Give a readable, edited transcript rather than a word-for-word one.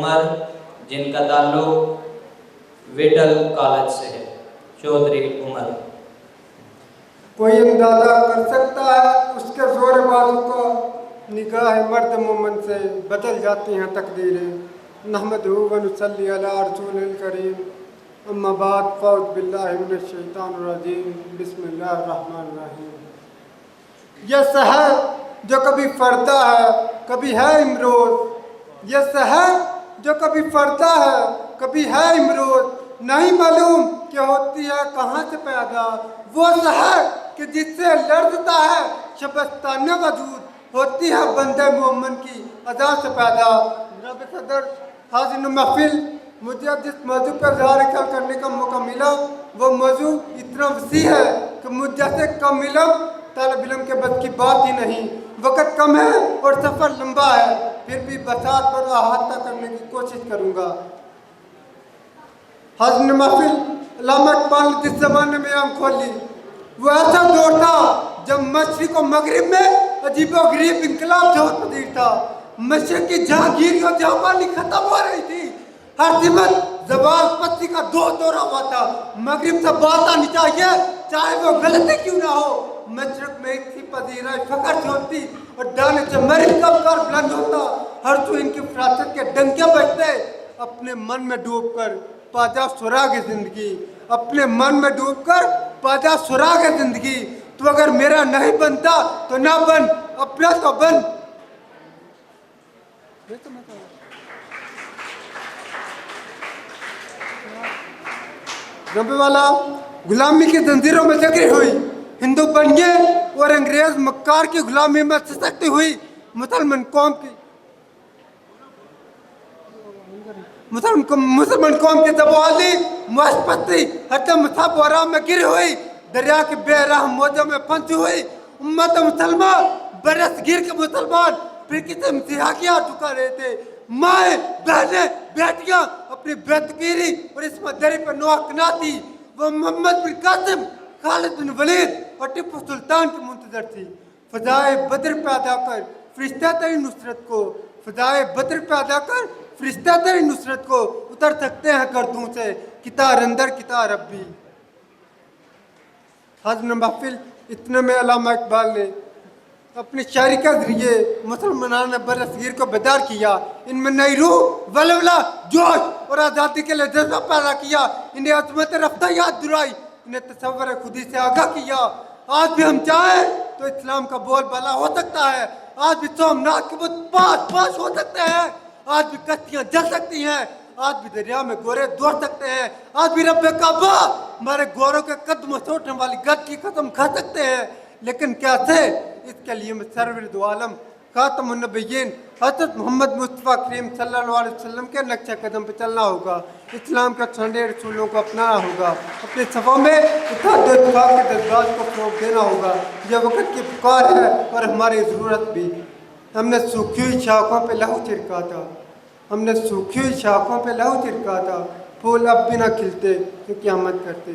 عمر جن کا تعلق ویٹل کالج سے ہے. چودھری عمر. کوئی اندازہ کر سکتا ہے اس کے زور بازو کو نگاہ مرد مومن سے بدل جاتی ہیں تقدیریں. نحمدہ و نصلی علی رسول الکریم. اما بعد فاعوذ باللہ من الشیطان الرجیم. بسم اللہ الرحمن الرحیم. یہ سحر جو کبھی فردا ہے کبھی ہے امروز، یہ سحر جو کبھی فردا ہے کبھی ہے امروز، نہیں معلوم کہ ہوتی ہے کہاں سے پیدا. وہ سحر کہ جس سے لرزتا ہے شبستان وجود، ہوتی ہے بندے مومن کی ادا سے پیدا. رب صدر حاضر محفل، مجھے جس موضوع پر اظہار خیال کرنے کا موقع ملا وہ موضوع اتنا وسیع ہے کہ مجھ جیسے کم علم طالب علم کے بس کی بات ہی نہیں. وقت کم ہے اور سفر لمبا ہے، پھر بھی بساط پر احاطہ کرنے کی کوشش کروں گا. حاضر محفل، علامہ اقبال نے جس زمانے میں آنکھ کھولی وہ ایسا دور تھا جب مشرق و مغرب میں عجیب و غریب انقلاب جوہر پذیر تھا. مشرق کی جہانگیری اور جہانبانی ختم ہو رہی تھی، ہر سمت زوال پستی کا دورہ ہوا تھا. مغرب سے بات آنی چاہیے چاہے وہ غلطی کیوں نہ ہو. مشرق میں ایک سی پذیرائی فخر سے ہوتی اور دانے سے مرد کب کر بلند ہوتا. ہر سو ان کی فراست کے ڈنکے بجتے. اپنے من میں ڈوب کر پاجا سراغ زندگی، اپنے من میں ڈوب کر پاجا سراغ زندگی. تو اگر میرا نہیں بنتا تو نہ بن، اپنا تو بن. رب والا غلامی کی زنجیروں میں جکڑی ہوئی ہندو بن گئے اور انگریز مکار کی غلامی میں سسکتی ہوئی مسلمان قوم کی زبوالی معاشپتی حتم مصحف و آرام میں گری ہوئی. دریا کی بے راہ موجوں میں پھنسی ہوئی امت مسلمان، برس گیر کے مسلمان پھر کسی مسیحا کی ہاتھ جھکا رہے تھے. مائیں بہنیں بیٹیاں اپنی بےتقیری اور عصمت دری پر نوحق نہ تھی. وہ محمد بن قاسم، خالد بن ولید اور ٹیپو سلطان کی منتظر تھی. فضائے بدر پیدا کر فرشتہ تیری نصرت کو، فضائے بدر پیدا کر فرشتہ تیری نصرت کو اتر سکتے ہیں گردوں سے کتار اندر کتار ربی. حاضر محفل، اتنے میں علامہ اقبال نے اپنی شاعری کے ذریعے مسلمانان نے برصغیر کو بیدار کیا. ان میں نئی روح، ولولہ، جوش اور آزادی کے لیے جذبہ پیدا کیا. انہیں عظمت رفتہ یاد دلائی، انہیں تصور خودی سے آگاہ کیا. آج بھی ہم چاہیں تو اسلام کا بول بالا ہو سکتا ہے. آج بھی سومناتھ کے بت پاس ہو سکتے ہیں. آج بھی کشتیاں جل سکتی ہیں. آج بھی دریا میں گورے دوڑ سکتے ہیں. آج بھی رب کعبہ ہمارے گوروں کے قدم چھوٹنے والی گد کی قسم کھا سکتے ہیں. لیکن کیا تھے؟ اس کے لیے میں سرور دو عالم خاتم النبیین حضرت محمد مصطفیٰ کریم صلی اللہ علیہ وسلم کے نقشہ قدم پہ چلنا ہوگا. اسلام کے سنڈے رسولوں کو اپنانا ہوگا. اپنے صفوں میں اتحاد و اتفاق کے جذبات کو فروغ دینا ہوگا. یہ وقت کی پکار ہے اور ہماری ضرورت بھی. ہم نے سوکھی ہوئی شاخوں پہ لہو چھڑکا تھا، ہم نے سوکھی ہوئی شاخوں پہ لہو چھڑکا تھا. پھول اب بھی نہ کھلتے تو قیامت کرتے.